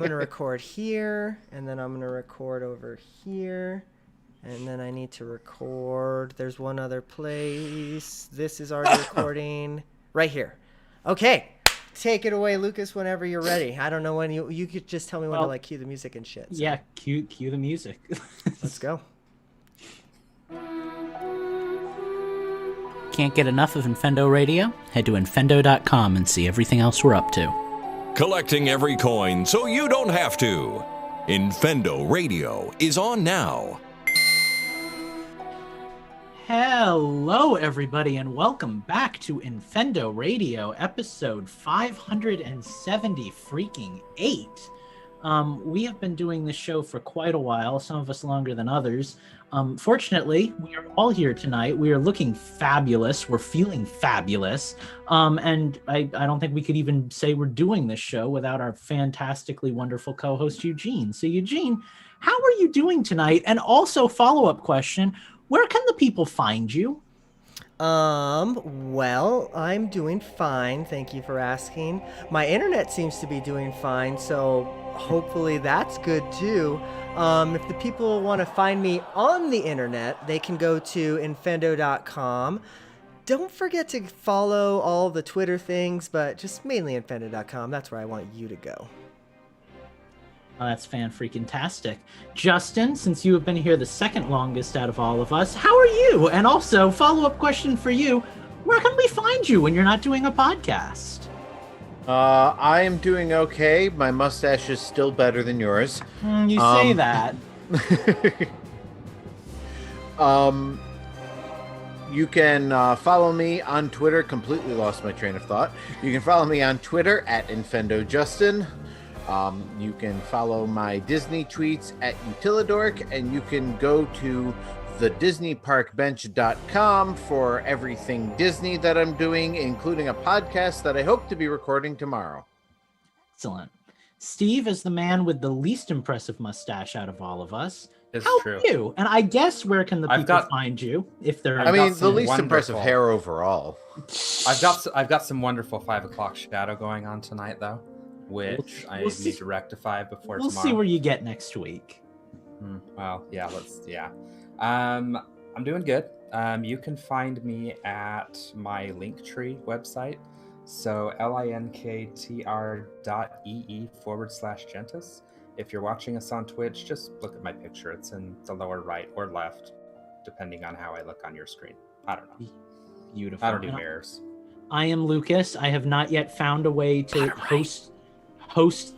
I'm going to record here, and then I'm going to record over here, and then I need to record. There's one other place. This is already recording right here. Okay. Take it away, Lucas, whenever you're ready. I don't know when you could just tell me when to like cue the music and shit. So. Yeah, cue the music. Let's go. Can't get enough of Infendo Radio? Head to Infendo.com and see everything else we're up to. Collecting every coin so you don't have to. Infendo Radio is on now. Hello, everybody, and welcome back to Infendo Radio, episode 570 freaking 8. We have been doing this show for quite a while, some of us longer than others. Fortunately, we are all here tonight. We are looking fabulous. We're feeling fabulous. And I don't think we could even say we're doing this show without our fantastically wonderful co-host, Eugene. So, Eugene, how are you doing tonight? And also, follow-up question, where can the people find you? Well, I'm doing fine. Thank you for asking. My internet seems to be doing fine, so hopefully that's good too. If the people want to find me on the internet, they can go to infendo.com. Don't forget to follow all the Twitter things, but just mainly infendo.com. That's where I want you to go. Oh, that's fan-freaking-tastic. Justin, since you have been here the second longest out of all of us, how are you? And also, follow-up question for you, where can we find you when you're not doing a podcast? I am doing okay. My mustache is still better than yours. You say that. You can follow me on Twitter. Completely lost my train of thought. You can follow me on Twitter at InfendoJustin. You can follow my Disney tweets at Utilidork, and you can go to thedisneyparkbench.com for everything Disney that I'm doing, including a podcast that I hope to be recording tomorrow. Excellent. Steve is the man with the least impressive mustache out of all of us. It's How true. are you? And I guess where can the people find you if they're? I mean, the least wonderful impressive hair overall. I've got some wonderful 5 o'clock shadow going on tonight, though, which I need to rectify before tomorrow. We'll see where you get next week. Well, yeah, I'm doing good. You can find me at my Linktree website. So linktr.ee/Gentis. If you're watching us on Twitch, just look at my picture. It's in the lower right or left, depending on how I look on your screen. I don't know. Beautiful. I don't do mirrors. I am Lucas. I have not yet found a way to host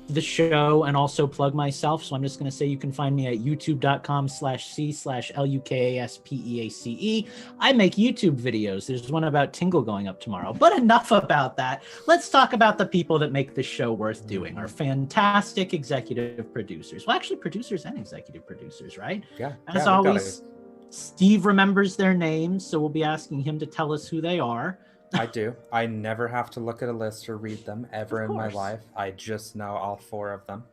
the show and also plug myself. So I'm just going to say you can find me at youtube.com/c/LUKASPEACE. I make YouTube videos. There's one about Tingle going up tomorrow. But enough about that. Let's talk about the people that make this show worth doing. Our fantastic executive producers. Well, actually, producers and executive producers, right? Yeah. As always, Steve remembers their names, so we'll be asking him to tell us who they are. I do. I never have to look at a list or read them ever in my life. I just know all 4 of them.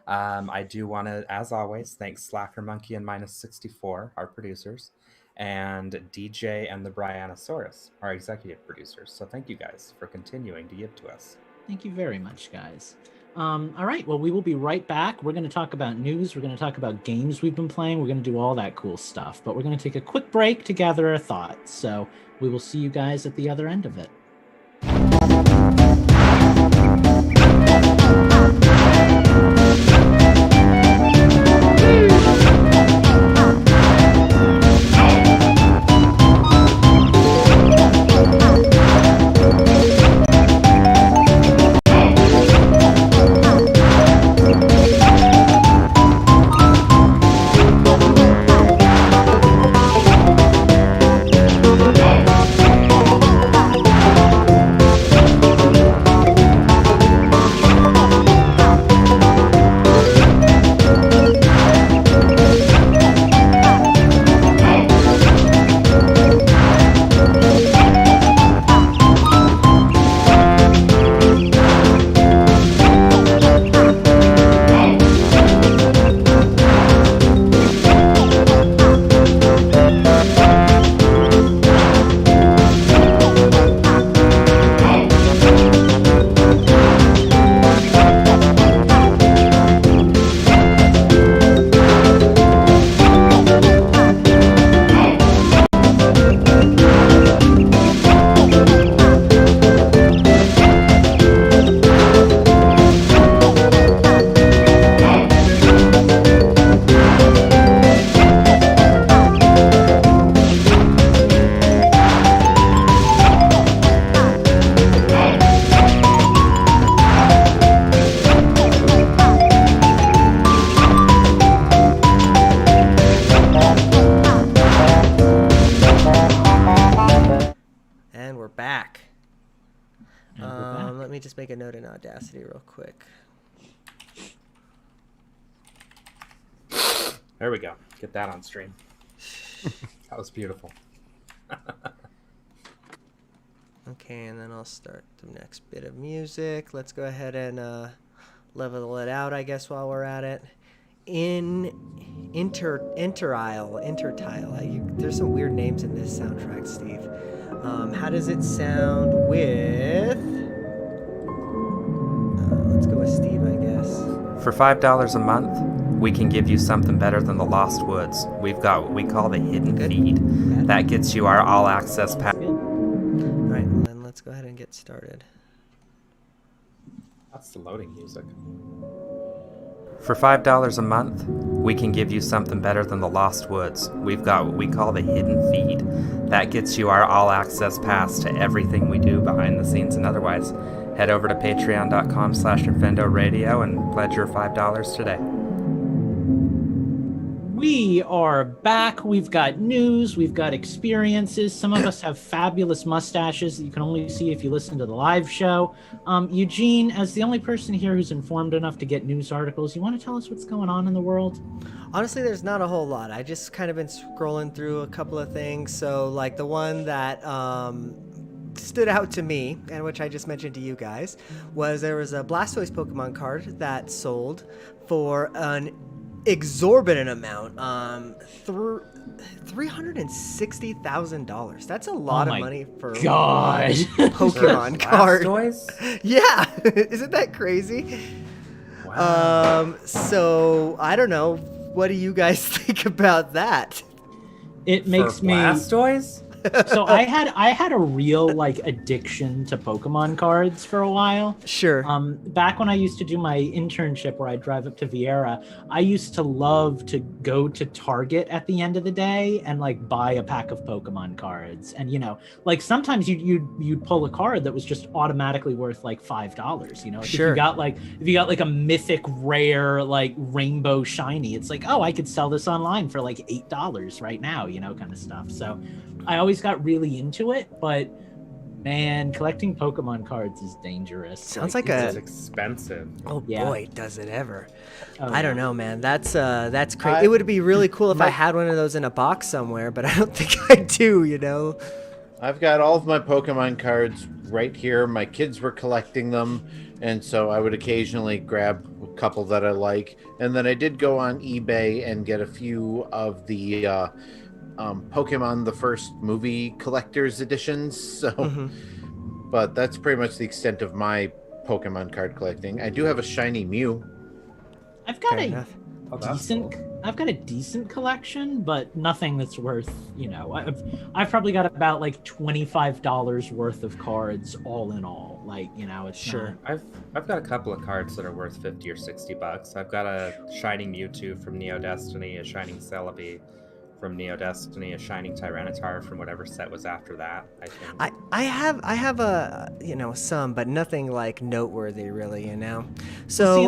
I do want to, as always, thank Slacker Monkey and Minus64, our producers, and DJ and the Brianosaurus, our executive producers. So thank you guys for continuing to give to us. Thank you very much, guys. All right. Well, we will be right back. We're going to talk about news. We're going to talk about games we've been playing. We're going to do all that cool stuff. But we're going to take a quick break to gather our thoughts. So we will see you guys at the other end of it. make a note in Audacity real quick. There we go. Get that on stream. That was beautiful. Okay, and then I'll start the next bit of music. Let's go ahead and level it out, I guess, while we're at it. Intertile. There's some weird names in this soundtrack, Steve. How does it sound with... let's go with Steve, I guess. For $5 a month, we can give you something better than the Lost Woods. We've got what we call the Hidden Feed. That gets you our all-access pack. All right, well then let's go ahead and get started. That's the loading music. For $5 a month, we can give you something better than the Lost Woods. We've got what we call the Hidden Feed. That gets you our all-access pass to everything we do behind the scenes and otherwise. Head over to patreon.com/Infendo Radio and pledge your $5 today. We are back. We've got news. We've got experiences. Some of us have fabulous mustaches that you can only see if you listen to the live show. Eugene, as the only person here who's informed enough to get news articles, you want to tell us what's going on in the world? Honestly, there's not a whole lot. I just kind of been scrolling through a couple of things. So, like the one that stood out to me, and which I just mentioned to you guys, was there was a Blastoise Pokemon card that sold for an exorbitant amount, $360,000. That's a lot of money for God. Pokemon card. Blastoise? Yeah, isn't that crazy? Wow. So I don't know. What do you guys think about that? It makes me Blastoise? So I had a real addiction to Pokemon cards for a while. Sure. Back when I used to do my internship where I'd drive up to Vieira, I used to love to go to Target at the end of the day and buy a pack of Pokemon cards. And sometimes you'd pull a card that was just automatically worth $5. Sure. If you got a mythic rare rainbow shiny, it's I could sell this online for $8 right now, kind of stuff. So I always got really into it, but man, collecting Pokemon cards is dangerous. Sounds It's expensive. Oh Yeah. boy, does it ever. Oh, I don't know, man. That's crazy. It would be really cool if I had one of those in a box somewhere, but I don't think I do, I've got all of my Pokemon cards right here. My kids were collecting them, and so I would occasionally grab a couple that I like. And then I did go on eBay and get a few of the Pokemon the first movie collector's editions. So, but that's pretty much the extent of my Pokemon card collecting. I do have a shiny Mew. I've got Fair a enough. decent collection, but nothing that's worth, I've probably got about $25 worth of cards all in all. It's Sure. I've got a couple of cards that are worth $50 or $60. I've got a Shining Mewtwo from Neo Destiny, a Shining Celebi from Neo Destiny, a Shining Tyranitar from whatever set was after that, I think. I have a some, but nothing noteworthy really, So See,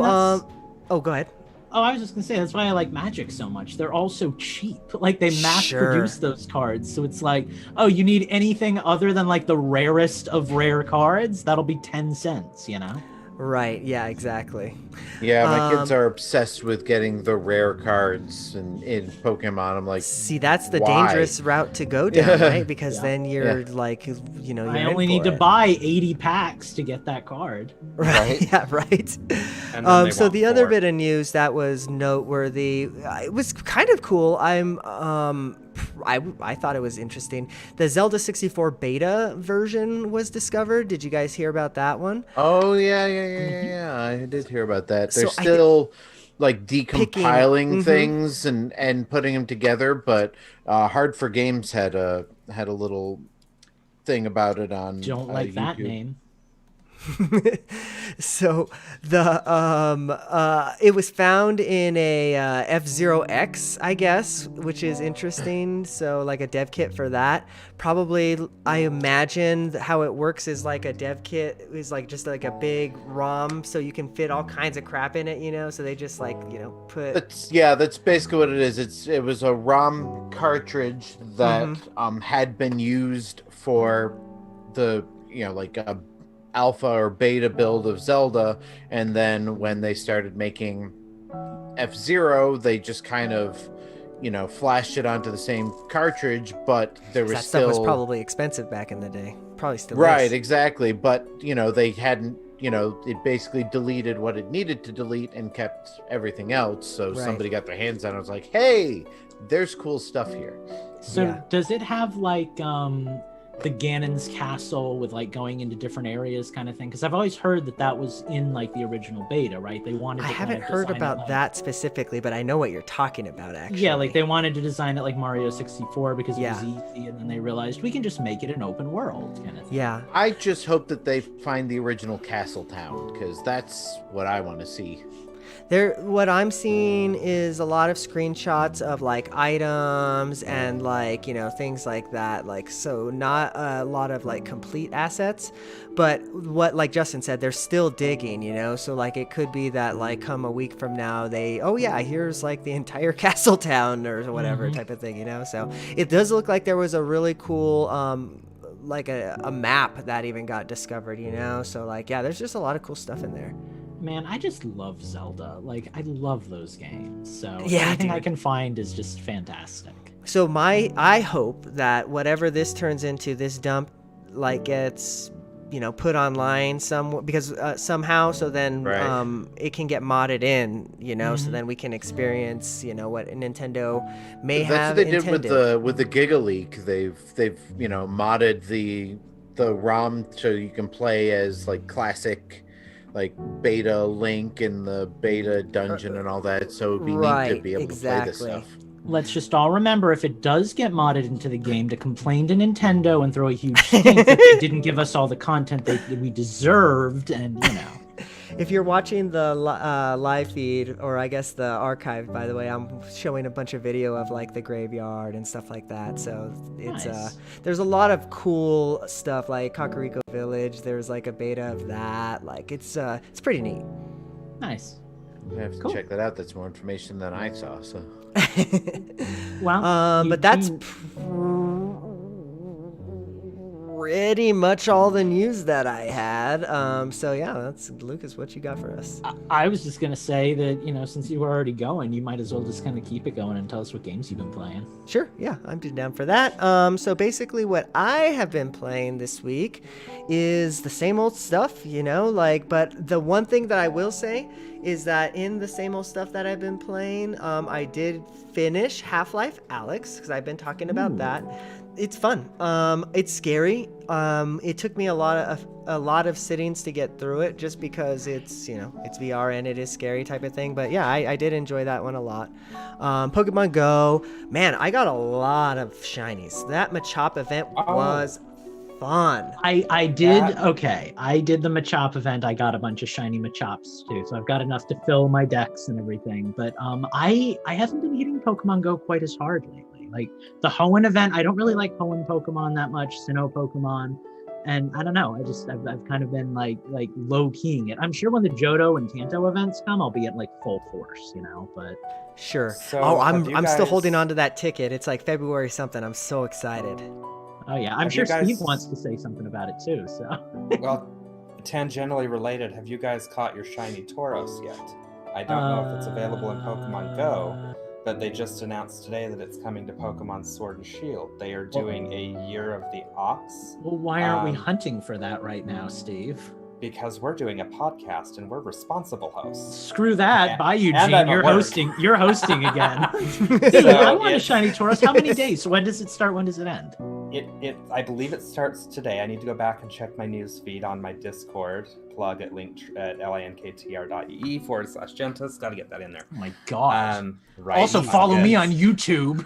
oh, go ahead. Oh, I was just gonna say that's why I like Magic so much. They're all so cheap. They mass produce those cards, so it's oh, you need anything other than the rarest of rare cards? That'll be 10 cents, Right. Yeah. Exactly. Yeah, my kids are obsessed with getting the rare cards in Pokemon. I'm see, that's the why? dangerous route to go down, right? Because then you're you're I in only for need to it. buy 80 packs to get that card. Right. Yeah. Right. And then they So want the other 4. bit of news that was noteworthy, it was kind of cool. I thought it was interesting. The Zelda 64 beta version was discovered. Did you guys hear about that one? Oh yeah. I did hear about that. They're So still decompiling things and putting them together, but Hard for Games had a little thing about it on Don't like that YouTube. name. So the it was found in a F-Zero-X, I guess, which is interesting. So a dev kit for that. Probably, I imagine how it works is a dev kit is just a big ROM, so you can fit all kinds of crap in it, so they just put. That's basically what it is. It was a ROM cartridge that had been used for the alpha or beta build of Zelda, and then when they started making F-Zero, they just kind of, flashed it onto the same cartridge, but there was That still... stuff was probably expensive back in the day. Probably still Right, is. exactly. But, they hadn't, it basically deleted what it needed to delete and kept everything else. So somebody got their hands on it and was like, hey, there's cool stuff here. So does it have like the Ganon's castle with like going into different areas kind of thing? Because I've always heard that was in like the original beta, right? They wanted to I haven't heard about that specifically, but I know what you're talking about, actually. Yeah, like they wanted to design it like Mario 64 because it was Yeah. easy, and then they realized we can just make it an open world kind of thing. Yeah. I just hope that they find the original castle town, because that's what I want to see. What I'm seeing is a lot of screenshots of like items and like, things like that. Like, so not a lot of like complete assets, but what, like Justin said, they're still digging, so like it could be that like come a week from now here's like the entire castle town or whatever type of thing, so it does look like there was a really cool like a map that even got discovered, so like there's just a lot of cool stuff in there. Man, I just love Zelda. Like, I love those games. So Yeah, anything dude. I can find is just fantastic. So I hope that whatever this turns into, this dump like gets put online somehow, so then it can get modded in, so then we can experience what Nintendo may have That's what they intended. did with the Giga Leak. They've modded the ROM so you can play as like classic like beta Link and the beta dungeon and all that, so it'd be neat to be able to play this stuff. Let's just all remember, if it does get modded into the game, to complain to Nintendo and throw a huge stink that they didn't give us all the content that we deserved, and If you're watching the live feed, or I guess the archive, by the way, I'm showing a bunch of video of like the graveyard and stuff like that. So it's Nice. There's a lot of cool stuff like Kakariko Village. There's like a beta of that. Like it's pretty neat. Nice. I have to check that out. That's more information than I saw. So. Well, but that's pretty much all the news that I had. So yeah, that's Lucas. What you got for us? I was just gonna say that since you were already going, you might as well just kind of keep it going and tell us what games you've been playing. Sure, yeah, I'm down for that. So basically what I have been playing this week is the same old stuff, but the one thing that I will say is that in the same old stuff that I've been playing, I did finish Half-Life Alyx, because I've been talking about that. It's fun. It's scary. It took me a lot of sittings to get through it, just because it's it's VR and it is scary type of thing. But yeah, I did enjoy that one a lot. Pokemon Go, man, I got a lot of shinies. That Machop event was fun. I did I did the Machop event. I got a bunch of shiny Machops too, so I've got enough to fill my decks and everything. But I haven't been hitting Pokemon Go quite as hard lately. Like the Hoenn event, I don't really like Hoenn Pokemon that much, Sinnoh Pokemon, and I don't know. I've kind of been like low keying it. I'm sure when the Johto and Kanto events come, I'll be at like full force, But Sure. So, I'm still holding on to that ticket. It's like February something. I'm so excited. Oh yeah, I'm sure Steve wants to say something about it too. So Well, tangentially related, have you guys caught your shiny Tauros yet? I don't know if it's available in Pokemon Go, but they just announced today that it's coming to Pokemon Sword and Shield. They are doing a Year of the Ox. Well, why aren't we hunting for that right now, Steve? Because we're doing a podcast and we're responsible hosts. Screw that. Bye, Eugene. I'm You're at work. hosting. You're hosting again. Dude, I want a shiny Tauros. How many days? So when does it start? When does it end? I believe it starts today. I need to go back and check my news feed on my Discord. Plug at linktr.ee/Gentis. Got to get that in there. Oh my god. Right. Also follow me on YouTube.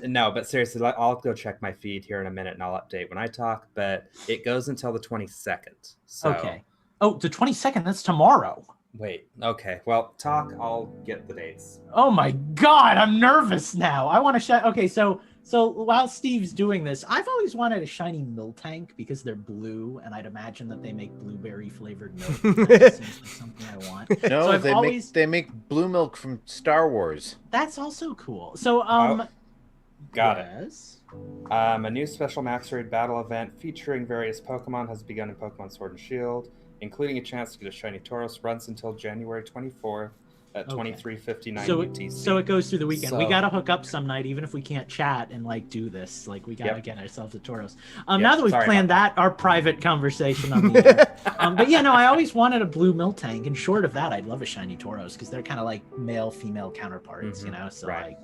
No, but seriously, I'll go check my feed here in a minute and I'll update when I talk. But it goes until the 22nd. So. Okay. Oh, the 22nd. That's tomorrow. Wait. Okay. Well, talk. I'll get the dates. Oh my god, I'm nervous now. I want to Okay, so while Steve's doing this, I've always wanted a shiny Miltank because they're blue, and I'd imagine that they make blueberry flavored milk. That seems like something I want. No, so they make blue milk from Star Wars. That's also cool. So Got it. Yes. A new special max raid battle event featuring various Pokemon has begun in Pokemon Sword and Shield, including a chance to get a shiny Tauros. Runs until January 24th at Okay. 23:59 So UTC. it goes through the weekend. We So- gotta hook up some night, even if we can't chat and like do this. Like we gotta Yep. get ourselves a Tauros. Yep, Now that we've sorry planned about that, our private conversation on the air. But yeah, no, I always wanted a blue Miltank, and short of that, I'd love a shiny Tauros because they're kind of like male female counterparts, you know. So right. like,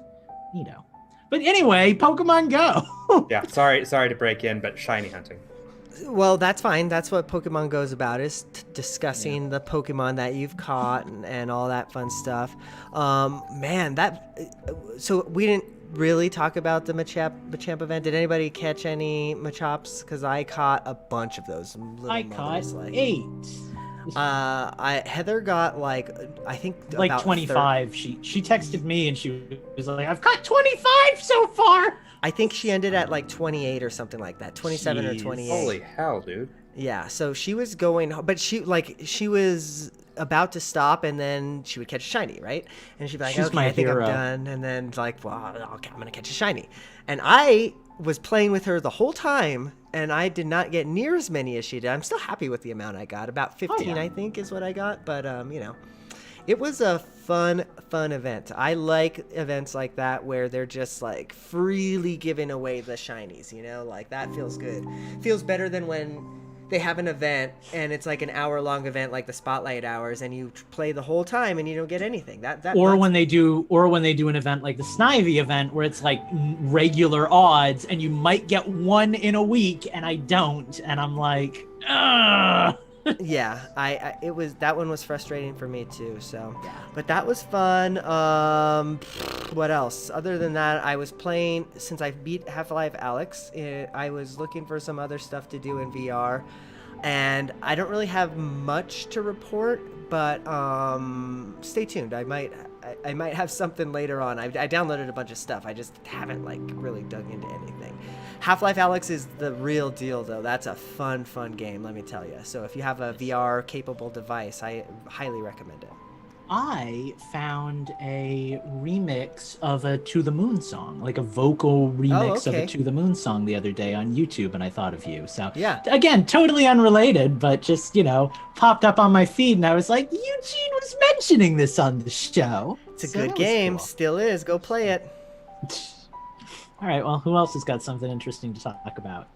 you know. But anyway, Pokemon Go. Yeah, sorry to break in, but shiny hunting. Well, that's fine. That's what Pokemon Go's about, is discussing the Pokemon that you've caught and all that fun stuff. Man, so we didn't really talk about the Machamp event. Did anybody catch any Machops? Because I caught a bunch of those. I caught 8. Heather got like, I think Like about 25. She texted me and she was like, "I've caught 25 so far." I think she ended at like 28 or something like that, 27 Jeez. or 28. Holy hell, dude. Yeah, so she was going, but she was about to stop, and then she would catch a shiny, right? And she'd be like, She's okay, my I think hero. I'm done. And then like, well, okay, I'm going to catch a shiny. And I was playing with her the whole time, and I did not get near as many as she did. I'm still happy with the amount I got. About 15, yeah. I think, is what I got. But, you know, it was a fun event. I like events like that where they're just like freely giving away the shinies, you know, like that feels good. Feels better than when they have an event and it's like an hour-long event, like the spotlight hours, and you play the whole time and you don't get anything. Or when they do an event like the Snivy event where it's like regular odds and you might get one in a week and I don't, and I'm like, ugh. Yeah, that one was frustrating for me too. So, but that was fun. What else? Other than that, I was playing, since I beat Half-Life Alyx. I was looking for some other stuff to do in VR, and I don't really have much to report. But stay tuned. I might have something later on. I downloaded a bunch of stuff. I just haven't like really dug into anything. Half-Life Alyx is the real deal, though. That's a fun game, let me tell you. So if you have a VR-capable device, I highly recommend it. I found a remix of a To the Moon song, like a vocal remix of a To the Moon song the other day on YouTube, and I thought of you. So yeah, again, totally unrelated, but just, you know, popped up on my feed, and I was like, Eugene was mentioning this on the show. It's a good game, cool. Still is. Go play it. All right, well, who else has got something interesting to talk about?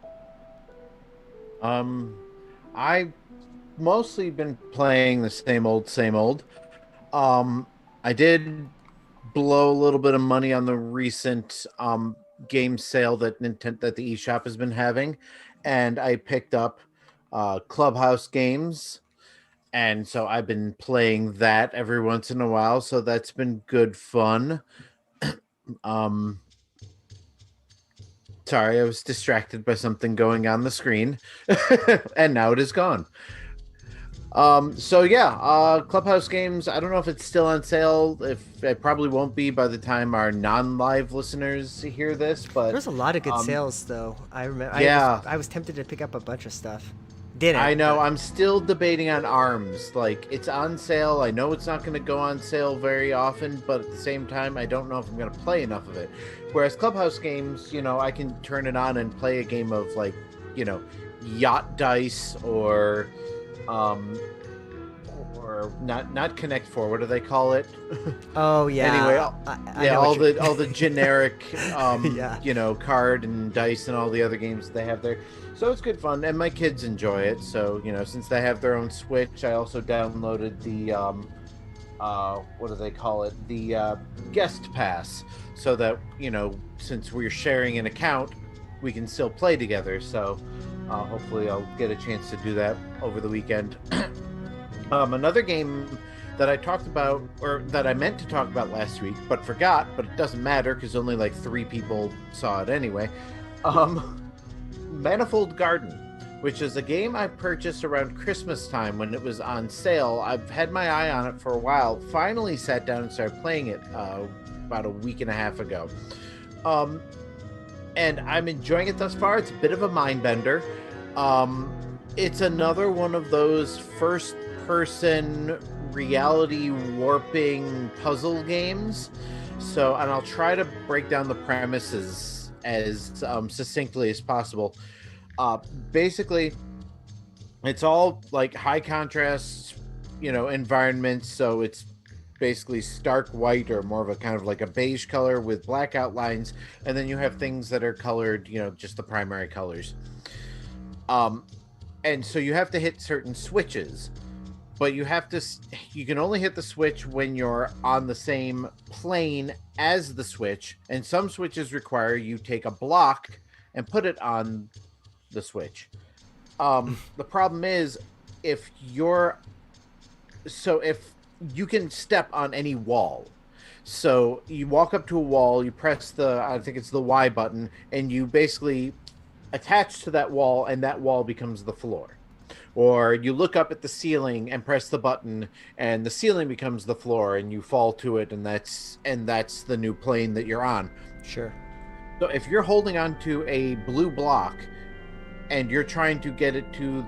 I've mostly been playing the same old. I did blow a little bit of money on the recent game sale that the eShop has been having, and I picked up Clubhouse games, and so I've been playing that every once in a while, so that's been good fun. Sorry, I was distracted by something going on the screen, and now it is gone. Clubhouse games, I don't know if it's still on sale. If it probably won't be by the time our non-live listeners hear this, but There's a lot of good sales, though. I remember. Yeah. I was tempted to pick up a bunch of stuff. I know. I'm still debating on ARMS. Like, it's on sale. I know it's not going to go on sale very often, but at the same time, I don't know if I'm going to play enough of it. Whereas Clubhouse games, you know, I can turn it on and play a game of, like, you know, yacht dice or not Connect Four. What do they call it? Oh yeah. Anyway, all know the generic, Yeah. you know, card and dice and all the other games they have there. So it's good fun, and my kids enjoy it. So, you know, since they have their own Switch, I also downloaded the what do they call it? The guest pass, so that, you know, since we're sharing an account, we can still play together. So hopefully I'll get a chance to do that over the weekend. Another game that I talked about, or that I meant to talk about last week, but forgot, but it doesn't matter because only like 3 people saw it anyway. Manifold Garden, which is a game I purchased around Christmas time when it was on sale. I've had my eye on it for a while. Finally sat down and started playing it about a week and a half ago. And I'm enjoying it thus far. It's a bit of a mind bender. It's another one of those first-person reality warping puzzle games. So, and I'll try to break down the premises as succinctly as possible. Basically, it's all like high contrast, environments. So it's basically stark white or more of a kind of like a beige color with black outlines, and then you have things that are colored, just the primary colors. And so you have to hit certain switches, but you can only hit the switch when you're on the same plane as the switch, and some switches require you take a block and put it on the switch. The problem is if you can step on any wall. So you walk up to a wall, you press I think it's the Y button, and you basically attach to that wall, and that wall becomes the floor. Or you look up at the ceiling and press the button, and the ceiling becomes the floor, and you fall to it, and that's the new plane that you're on. Sure. So if you're holding onto a blue block and you're trying to get it to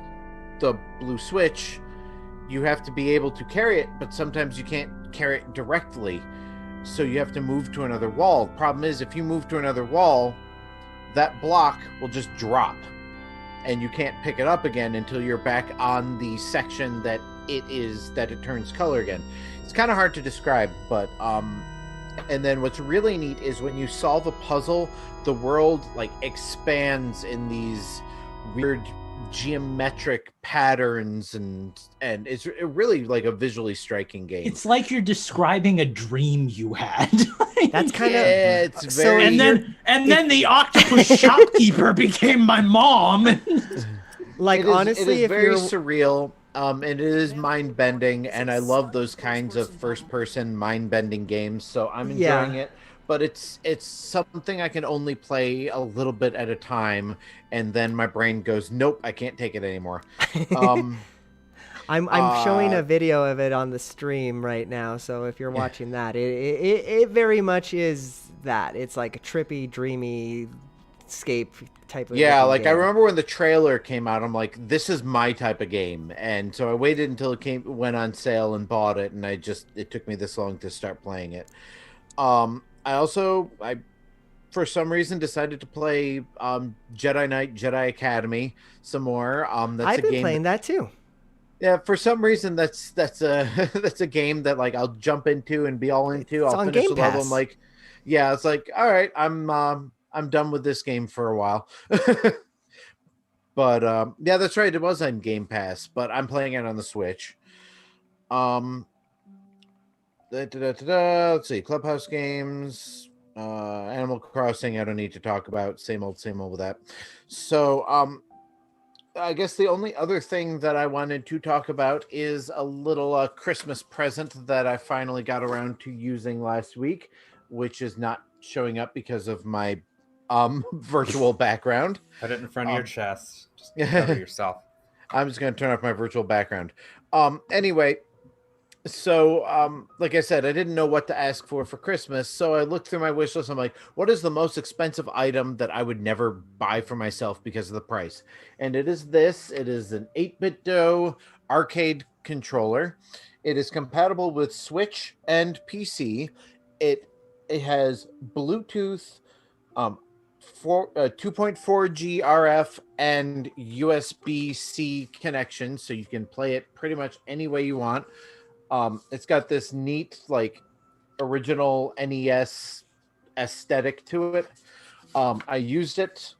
the blue switch, you have to be able to carry it, but sometimes you can't carry it directly, so you have to move to another wall. The problem is, if you move to another wall, that block will just drop, and you can't pick it up again until you're back on the section that it turns color again. It's kind of hard to describe, but and then what's really neat is when you solve a puzzle, the world like expands in these weird geometric patterns, and it's really like a visually striking game. It's like you're describing a dream you had. That's kind of it's very. And then the octopus shopkeeper became my mom. like honestly, it is if very you're surreal. And it is mind bending, and I love those kinds of first person mind bending games. So I'm enjoying it. But it's something I can only play a little bit at a time, and then my brain goes, nope, I can't take it anymore. I'm showing a video of it on the stream right now, so if you're watching that, it very much is that. It's like a trippy, dreamy escape type of like game. I remember when the trailer came out, I'm like, this is my type of game. And so I waited until it went on sale and bought it, and it took me this long to start playing it. I for some reason decided to play Jedi Knight Jedi Academy some more. I've been playing that too. Yeah, for some reason that's a that's a game that like I'll jump into and be all into. It's I'll on finish Game the level. Pass. I'm like, it's like, all right, I'm done with this game for a while. But that's right, it was on Game Pass, but I'm playing it on the Switch. Let's see, Clubhouse games, Animal Crossing, I don't need to talk about. Same old with that. So I guess the only other thing that I wanted to talk about is a little Christmas present that I finally got around to using last week, which is not showing up because of my virtual background. Put it in front of your chest. Just cover yourself. I'm just going to turn off my virtual background. Anyway, so like I said, I didn't know what to ask for Christmas, so I looked through my wish list. I'm like, what is the most expensive item that I would never buy for myself because of the price? And it is this. It is an 8BitDo arcade controller. It is compatible with Switch and PC. It has Bluetooth, 2.4G RF and USB-C connection, so you can play it pretty much any way you want. It's got this neat, like, original NES aesthetic to it. I used it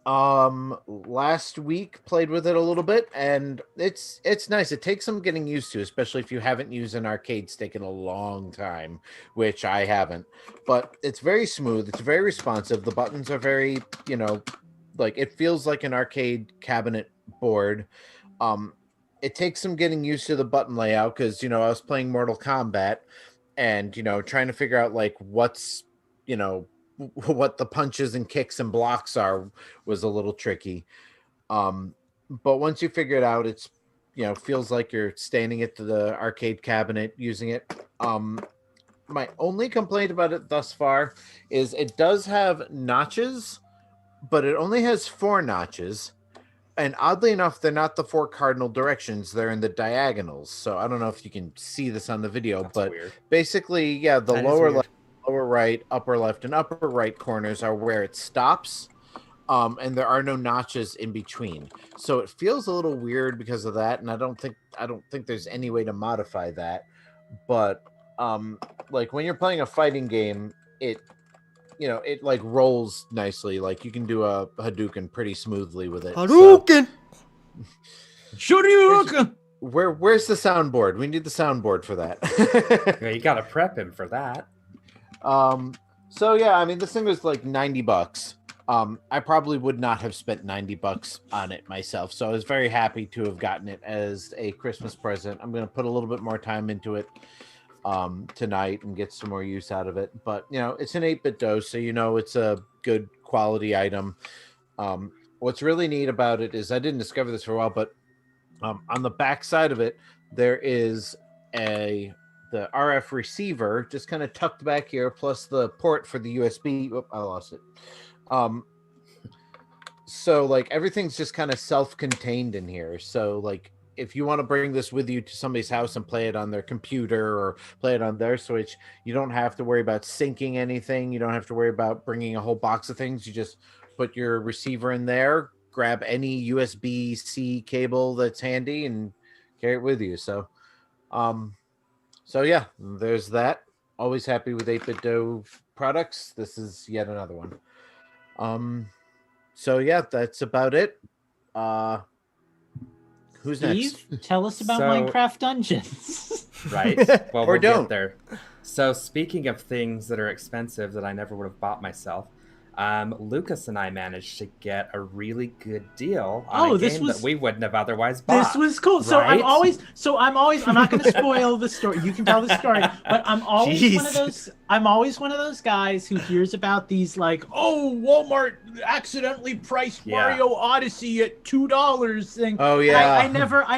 last week, played with it a little bit, and it's nice. It takes some getting used to, especially if you haven't used an arcade stick in a long time, which I haven't. But it's very smooth. It's very responsive. The buttons are very, like, it feels like an arcade cabinet board. It takes some getting used to the button layout because, I was playing Mortal Kombat and, trying to figure out, like, what's, what the punches and kicks and blocks are was a little tricky. But once you figure it out, it's, feels like you're standing at the arcade cabinet using it. My only complaint about it thus far is it does have notches, but it only has 4 notches. And oddly enough, they're not the 4 cardinal directions. They're in the diagonals. So I don't know if you can see this on the video, but weird. Basically, the That is lower weird. lower right, upper left, and upper right corners are where it stops. And there are no notches in between. So it feels a little weird because of that, and I don't think there's any way to modify that. But like when you're playing a fighting game, it like rolls nicely. Like you can do a Hadouken pretty smoothly with it. Hadouken! Shoryuken! Where's the soundboard? We need the soundboard for that. Yeah, you gotta prep him for that. So yeah, I mean, this thing was like $90. I probably would not have spent $90 on it myself. So I was very happy to have gotten it as a Christmas present. I'm going to put a little bit more time into it tonight and get some more use out of it. But, it's an 8-bit dose, so it's a good quality item. What's really neat about it is I didn't discover this for a while, but on the back side of it, there is the RF receiver just kind of tucked back here, plus the port for the USB. Oh, I lost it. So like everything's just kind of self-contained in here. So like if you want to bring this with you to somebody's house and play it on their computer or play it on their Switch, you don't have to worry about syncing anything. You don't have to worry about bringing a whole box of things. You just put your receiver in there, grab any USB-C cable that's handy and carry it with you. So yeah, there's that. Always happy with 8-bit dough products. This is yet another one. So yeah, that's about it. Who's Steve, next? tell us about So- Minecraft Dungeons. Right? Well, Or we'll don't. get there. So speaking of things that are expensive that I never would have bought myself, Lucas and I managed to get a really good deal on Oh, a this game was- that we wouldn't have otherwise bought. This was cool. So right? I'm not going to spoil the story. You can tell the story, but I'm always one of those guys who hears about these like, oh, Walmart accidentally priced Yeah. Mario Odyssey at $2 thing. Oh, And yeah. I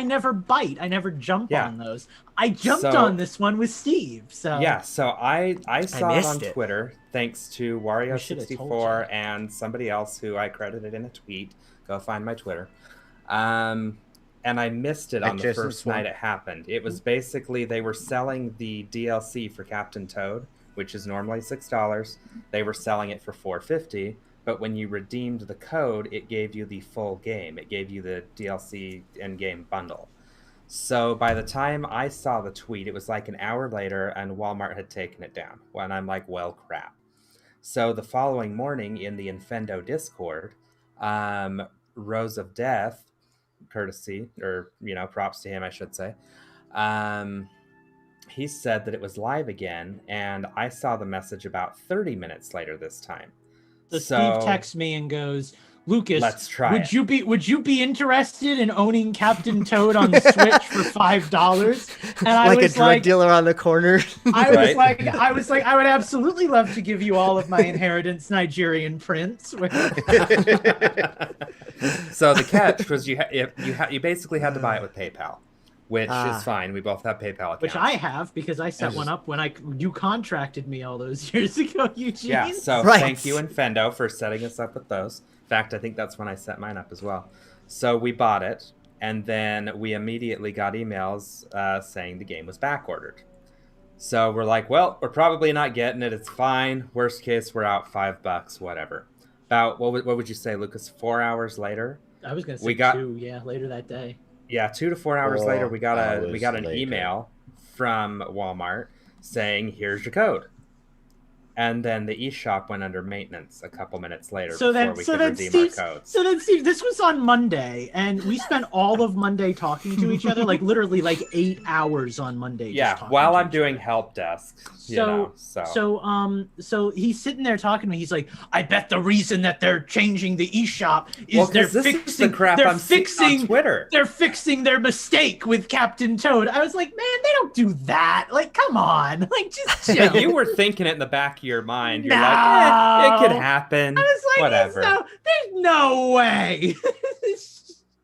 never bite. I never jump Yeah. on those. I jumped So- on this one with Steve. So Yeah, so I saw it on missed it. Twitter thanks to We should have told Wario64 and somebody else who I credited in a tweet. Go find my Twitter. And I missed it At on the Jason first Swan. night it happened. It was basically they were selling the DLC for Captain Toad, which is normally $6. They were selling it for $4.50, but when you redeemed the code, it gave you the full game. It gave you the DLC in-game bundle. So by the time I saw the tweet, it was like an hour later and Walmart had taken it down. And I'm like, well, crap. So the following morning in the Infendo Discord, Rose of Death, courtesy, or, props to him, I should say, he said that it was live again, and I saw the message about 30 minutes later this time. So Steve texts me and goes, Lucas, Let's try would you be interested in owning Captain Toad on the Switch for $5? And I Like a was drug dealer on the corner. I was Right? like, I would absolutely love to give you all of my inheritance, Nigerian prince. So the catch was you basically had to buy it with PayPal, which is fine. We both have PayPal accounts. Which I have because I set one up when you contracted me all those years ago, Eugene. Yeah, so Right. Thank you, Infendo, for setting us up with those. In fact, I think that's when I set mine up as well. So we bought it, and then we immediately got emails saying the game was back ordered. So we're like, well, we're probably not getting it. It's fine. Worst case, we're out $5, whatever. About, what would you say, Lucas, 4 hours later? I was going to say We got- 2, later that day. Yeah, 2 to 4 hours 4 later, we got an hours later. email from Walmart saying, here's your code. And then the eShop went under maintenance a couple minutes later before we could redeem our codes. So then, Steve, this was on Monday, and we spent all of Monday talking to each other, like literally like 8 hours on Monday. just Yeah, talking while to I'm each doing other. help desk, So he's sitting there talking to me. He's like, "I bet the reason that they're changing the eShop is well, they're 'cause this fixing is the crap they're I'm seeing fixing on Twitter. they're fixing their mistake with Captain Toad." I was like, "Man, they don't do that. Like, come on, like just chill." You were thinking it in the back of your mind. You're No. like, it could happen. I was like, Whatever. There's no way.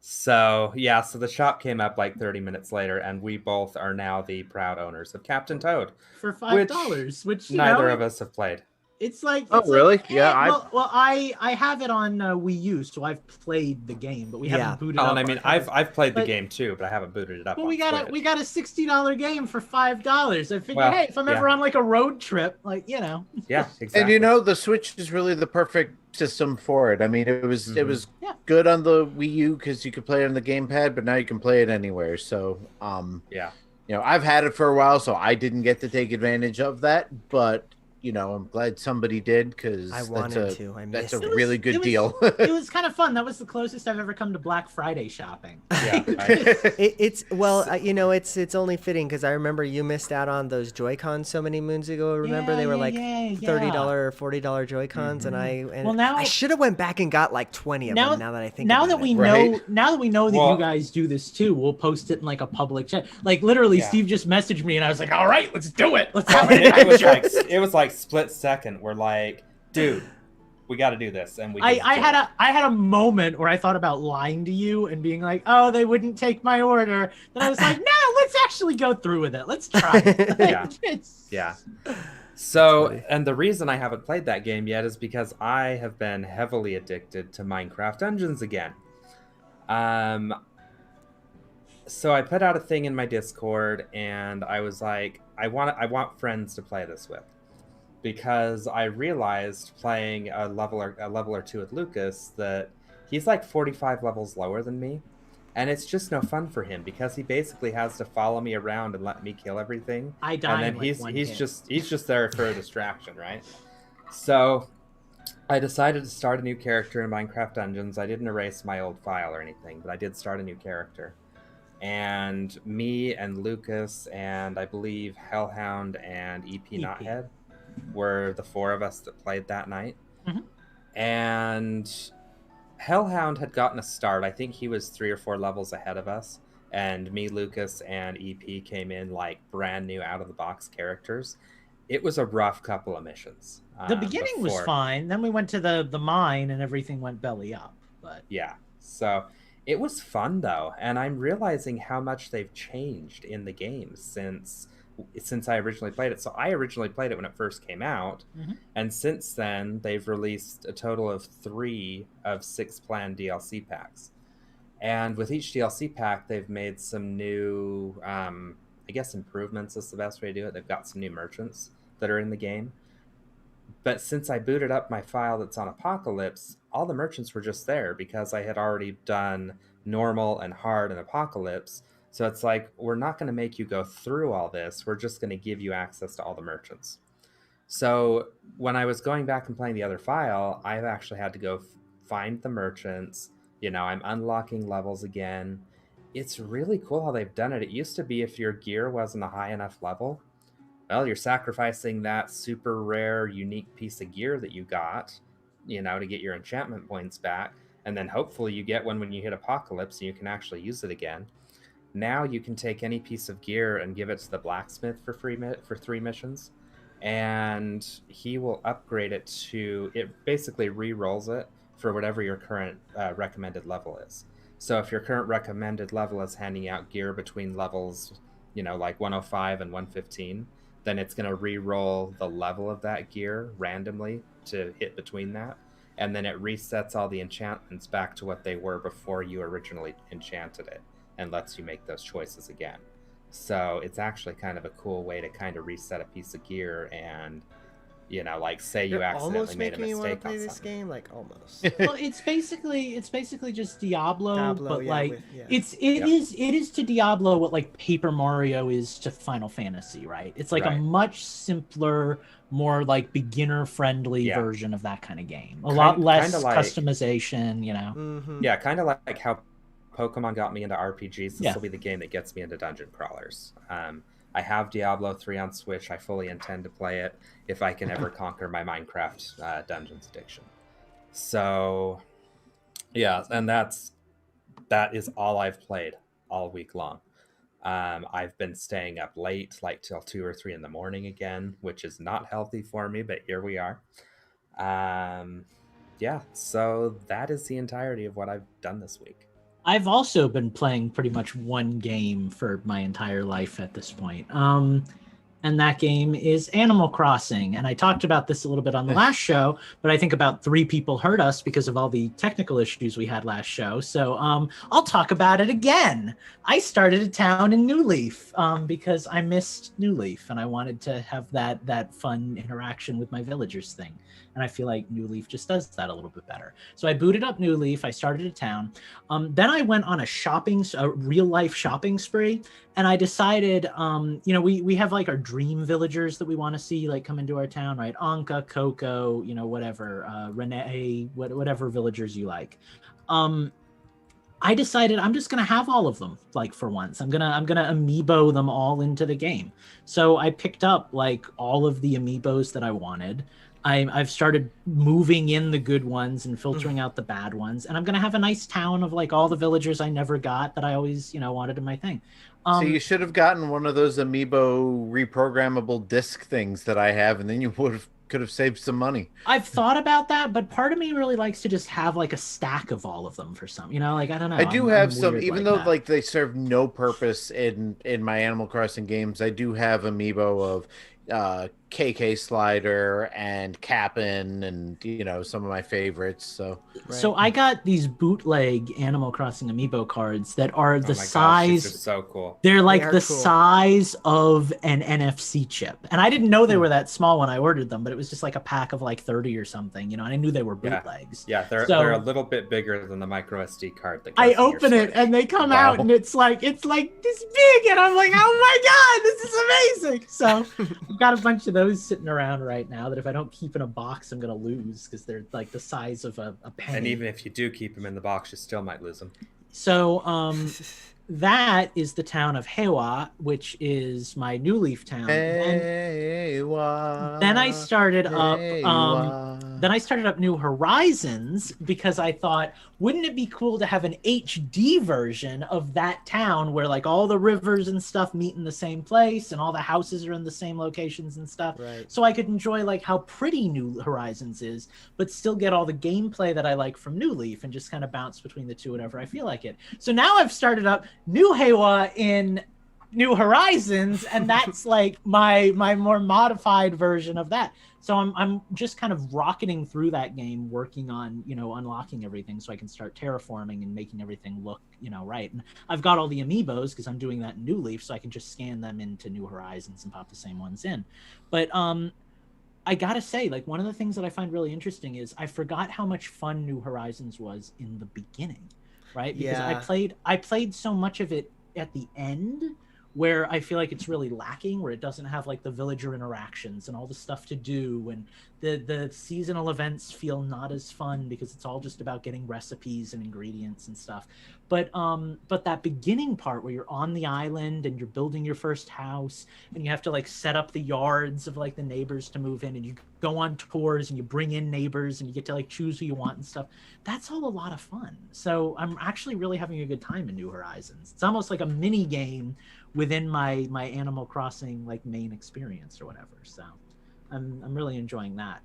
So, yeah, so the shop came up like 30 minutes later, and we both are now the proud owners of Captain Toad. For $5, which you Neither know, of us have played. It's like Oh, really? Yeah, I have it on Wii U, so I've played the game, but we haven't booted Oh, up. and I mean, I've played the game too, but I haven't booted it up. But on we got Switch. we got a $60 game for $5. I figured, Well, hey, if I'm ever on like a road trip, like Yeah, exactly. And you know, the Switch is really the perfect system for it. I mean, it was good on the Wii U because you could play it on the gamepad, but now you can play it anywhere. So, yeah, you know, I've had it for a while, so I didn't get to take advantage of that, but you know, I'm glad somebody did because I wanted to. I that's missed a it. really good deal. It was kind of fun. That was the closest I've ever come to Black Friday shopping. yeah. It's you know, it's only fitting because I remember you missed out on those Joy-Cons so many moons ago. Remember they were like $30 or $40 Joy-Cons, and I should have went back and got like 20 of them. Now that I think now about that we it. know now that we know that you guys do this too, we'll post it in like a public chat. Like literally, Steve just messaged me, and I was like, "All right, let's do it. Let's have it." It was like split second. We're like, dude, we got to do this, and we. I had a moment where I thought about lying to you and being like, "Oh, they wouldn't take my order." Then I was like, "No, let's actually go through with it. Let's try it." Yeah. So, and the reason I haven't played that game yet is because I have been heavily addicted to Minecraft Dungeons again. So I put out a thing in my Discord, and I was like, I want friends to play this with. Because I realized playing a level or two with Lucas that he's like 45 levels lower than me, and it's just no fun for him because he basically has to follow me around and let me kill everything. I die, and then he's just there for a distraction, right? So I decided to start a new character in Minecraft Dungeons. I didn't erase my old file or anything, but I did start a new character. And me and Lucas and I believe Hellhound and EP Knothead were the four of us that played that night. And Hellhound had gotten a start. I think he was 3 or 4 levels ahead of us, and me, Lucas, and EP came in like brand new out of the box characters. It was a rough couple of missions. The beginning was fine. Then we went to the mine and everything went belly up. But yeah, so it was fun though, and I'm realizing how much they've changed in the game since I originally played it. So I originally played it when it first came out, and since then they've released a total of 3 of 6 planned DLC packs. And with each DLC pack, they've made some new, I guess improvements is the best way to do it. They've got some new merchants that are in the game. But since I booted up my file that's on Apocalypse, all the merchants were just there because I had already done normal and hard and Apocalypse. So it's like, we're not going to make you go through all this. We're just going to give you access to all the merchants. So when I was going back and playing the other file, I've actually had to go find the merchants. You know, I'm unlocking levels again. It's really cool how they've done it. It used to be if your gear wasn't a high enough level, well, you're sacrificing that super rare, unique piece of gear that you got, you know, to get your enchantment points back. And then hopefully you get one when you hit Apocalypse and you can actually use it again. Now you can take any piece of gear and give it to the blacksmith for free for 3 missions, and he will upgrade it to, it basically re-rolls it for whatever your current recommended level is. So if your current recommended level is handing out gear between levels, you know, like 105 and 115, then it's going to re-roll the level of that gear randomly to hit between that, and then it resets all the enchantments back to what they were before you originally enchanted it, and lets you make those choices again. So it's actually kind of a cool way to kind of reset a piece of gear and, you know, like say you accidentally made a mistake on something. Almost making me want to play this game, like almost. Well, it's basically just Diablo but yeah, like it is to Diablo what like Paper Mario is to Final Fantasy, right? It's like a much simpler, more like beginner friendly version of that kind of game. A lot less customization, you know. Yeah, kind of like how Pokemon got me into RPGs. This will be the game that gets me into dungeon crawlers. I have Diablo 3 on Switch. I fully intend to play it if I can ever conquer my Minecraft Dungeons addiction. So, yeah, and that is all I've played all week long. I've been staying up late, like till 2 or 3 in the morning again, which is not healthy for me, but here we are. Yeah, so that is the entirety of what I've done this week. I've also been playing pretty much one game for my entire life at this point. and that game is Animal Crossing. And I talked about this a little bit on the last show, but I think about 3 people heard us because of all the technical issues we had last show. So I'll talk about it again. I started a town in New Leaf because I missed New Leaf and I wanted to have that fun interaction with my villagers thing. And I feel like New Leaf just does that a little bit better. So I booted up New Leaf. I started a town. Then I went on a real life shopping spree. And I decided, we have like our dream villagers that we want to see like come into our town, right? Anka, Coco, whatever, Renee, whatever villagers you like. I decided I'm just gonna have all of them like for once. I'm gonna amiibo them all into the game. So I picked up like all of the amiibos that I wanted. I've started moving in the good ones and filtering out the bad ones, and I'm gonna have a nice town of like all the villagers I never got that I always wanted in my thing. So you should have gotten one of those amiibo reprogrammable disc things that I have, and then you could have saved some money. I've thought about that, but part of me really likes to just have like a stack of all of them for some, like I don't know. I do have some, like even though that. like they serve no purpose in my Animal Crossing games. I do have amiibo of KK Slider and Cap'n and some of my favorites. So I got these bootleg Animal Crossing amiibo cards that are the size. Gosh, these are so cool. They're like the cool. size of an NFC chip, and I didn't know they were that small when I ordered them, but it was just like a pack of like 30 or something, and I knew they were bootlegs. Yeah, they're a little bit bigger than the micro SD card. That I open it and they come out and it's like this big, and I'm like, oh my god, this is amazing. So I've got a bunch of those sitting around right now that if I don't keep in a box, I'm gonna lose because they're like the size of a penny. And even if you do keep them in the box, you still might lose them. So that is the town of Hewa, which is my New Leaf town. Hewa, then I started up Hewa. New Horizons because I thought, wouldn't it be cool to have an HD version of that town where like all the rivers and stuff meet in the same place and all the houses are in the same locations and stuff. Right. So I could enjoy like how pretty New Horizons is, but still get all the gameplay that I like from New Leaf and just kind of bounce between the two whenever I feel like it. So now I've started up New Hewa in New Horizons, and that's like my more modified version of that. So I'm just kind of rocketing through that game, working on unlocking everything so I can start terraforming and making everything look right. And I've got all the amiibos because I'm doing that in New Leaf, so I can just scan them into New Horizons and pop the same ones in. But I gotta say, like, one of the things that I find really interesting is I forgot how much fun New Horizons was in the beginning, right? Because I played so much of it at the end where I feel like it's really lacking, where it doesn't have like the villager interactions and all the stuff to do, and the seasonal events feel not as fun because it's all just about getting recipes and ingredients and stuff. But that beginning part where you're on the island and you're building your first house and you have to like set up the yards of like the neighbors to move in, and you go on tours and you bring in neighbors and you get to like choose who you want and stuff. That's all a lot of fun. So I'm actually really having a good time in New Horizons. It's almost like a mini game within my Animal Crossing like main experience or whatever. So I'm really enjoying that.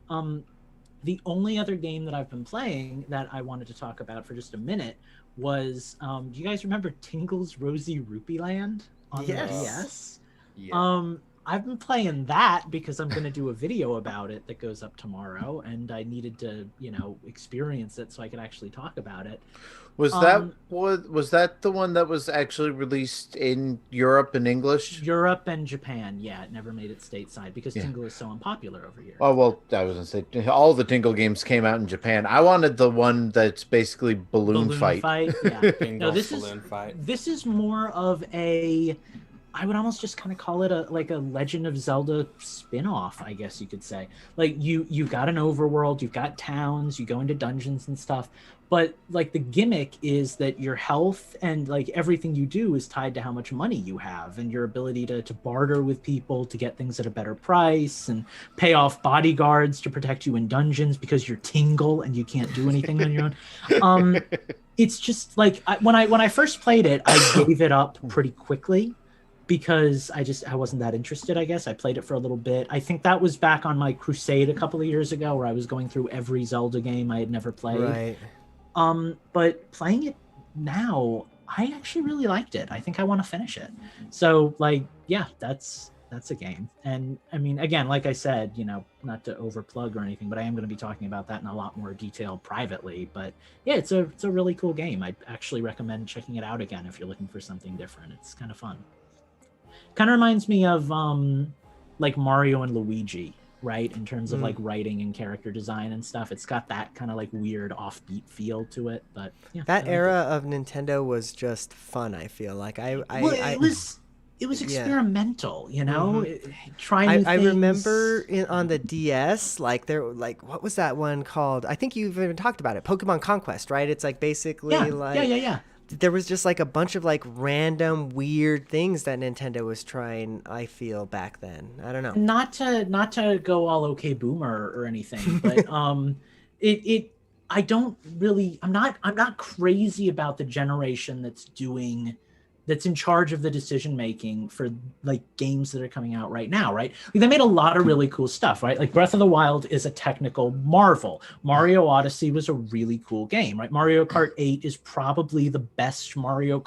The only other game that I've been playing that I wanted to talk about for just a minute was do you guys remember Tingle's Rosy Rupee Land on the DS? Yeah. I've been playing that because I'm going to do a video about it that goes up tomorrow, and I needed to, experience it so I could actually talk about it. Was that the one that was actually released in Europe in English? Europe and Japan, yeah. It never made it stateside because Tingle is so unpopular over here. Oh, well, I was going to say, all the Tingle games came out in Japan. I wanted the one that's basically Balloon Fight. Yeah. No, This is more of a... I would almost just kind of call it a Legend of Zelda spin-off, I guess you could say. Like you've got an overworld, you've got towns, you go into dungeons and stuff, but like the gimmick is that your health and like everything you do is tied to how much money you have and your ability to barter with people to get things at a better price and pay off bodyguards to protect you in dungeons because you're Tingle and you can't do anything on your own. It's just like when I first played it, I gave it up pretty quickly, because I wasn't that interested, I guess. I played it for a little bit. I think that was back on my crusade a couple of years ago where I was going through every Zelda game I had never played. Right. But playing it now, I actually really liked it. I think I want to finish it. So, like, yeah, that's that's a game. And I mean, again, like I said, you know, not to overplug or anything, but I am going to be talking about that in a lot more detail privately. But yeah, it's a really cool game. I actually recommend checking it out again if you're looking for something different. It's kind of fun. Kind of reminds me of like Mario and Luigi, right? In terms of like writing and character design and stuff. It's got that kind of like weird offbeat feel to it. But yeah, that era of Nintendo was just fun. I feel like it was experimental, you know, trying new things. I remember on the DS, like what was that one called? I think you've even talked about it, Pokemon Conquest, right? It's like basically yeah. There was just like a bunch of like random weird things that Nintendo was trying, I feel, back then. I don't know. Not to go all okay boomer or anything, but I'm not crazy about the generation that's in charge of the decision making for like games that are coming out right now, right? Like, they made a lot of really cool stuff, right? Like Breath of the Wild is a technical marvel. Mario Odyssey was a really cool game, right? Mario Kart 8 is probably the best Mario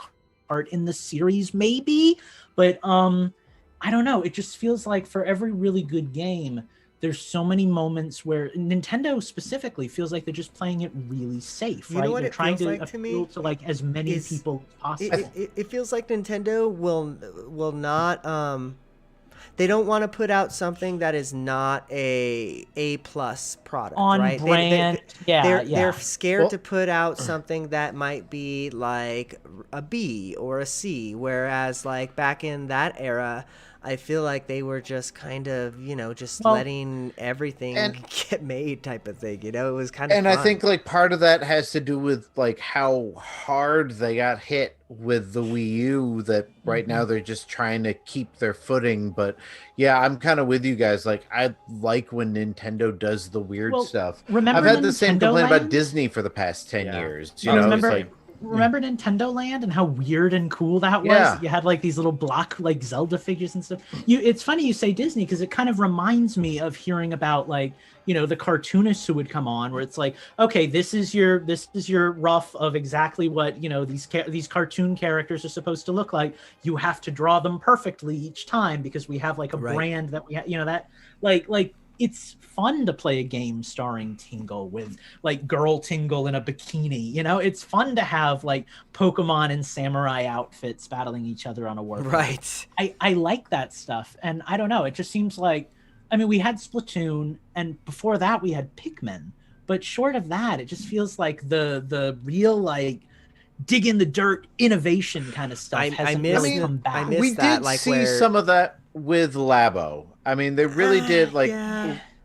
Kart in the series, maybe, but I don't know. It just feels like for every really good game, there's so many moments where Nintendo specifically feels like they're just playing it really safe, right? You know what they're it trying feels to like to appeal me to like as many people as possible. It feels like Nintendo will not they don't want to put out something that is not a plus product, on right? brand. They're scared to put out something that might be like a B or a C, whereas like back in that era, I feel like they were just kind of, you know, just letting everything get made type of thing. You know, it was kind of fun. I think like part of that has to do with like how hard they got hit with the Wii U, that right now they're just trying to keep their footing. But yeah, I'm kind of with you guys. Like, I like when Nintendo does the weird stuff. I've had the same complaint about Disney for the past 10 years. You know, it's like, remember Nintendo Land and how weird and cool that was? Yeah. You had like these little block like Zelda figures and stuff. It's funny you say Disney, because it kind of reminds me of hearing about like, you know, the cartoonists who would come on, where it's like, okay, this is your rough of exactly what, you know, these cartoon characters are supposed to look like. You have to draw them perfectly each time because we have like a brand that we you know, that like it's fun to play a game starring Tingle with like girl Tingle in a bikini. You know, it's fun to have like Pokemon and samurai outfits battling each other on a warp. Right. I like that stuff. And I don't know, it just seems like, I mean, we had Splatoon, and before that we had Pikmin. But short of that, it just feels like the real like dig in the dirt innovation kind of stuff hasn't really come back. We did see some of that with Labo. I mean, they really did like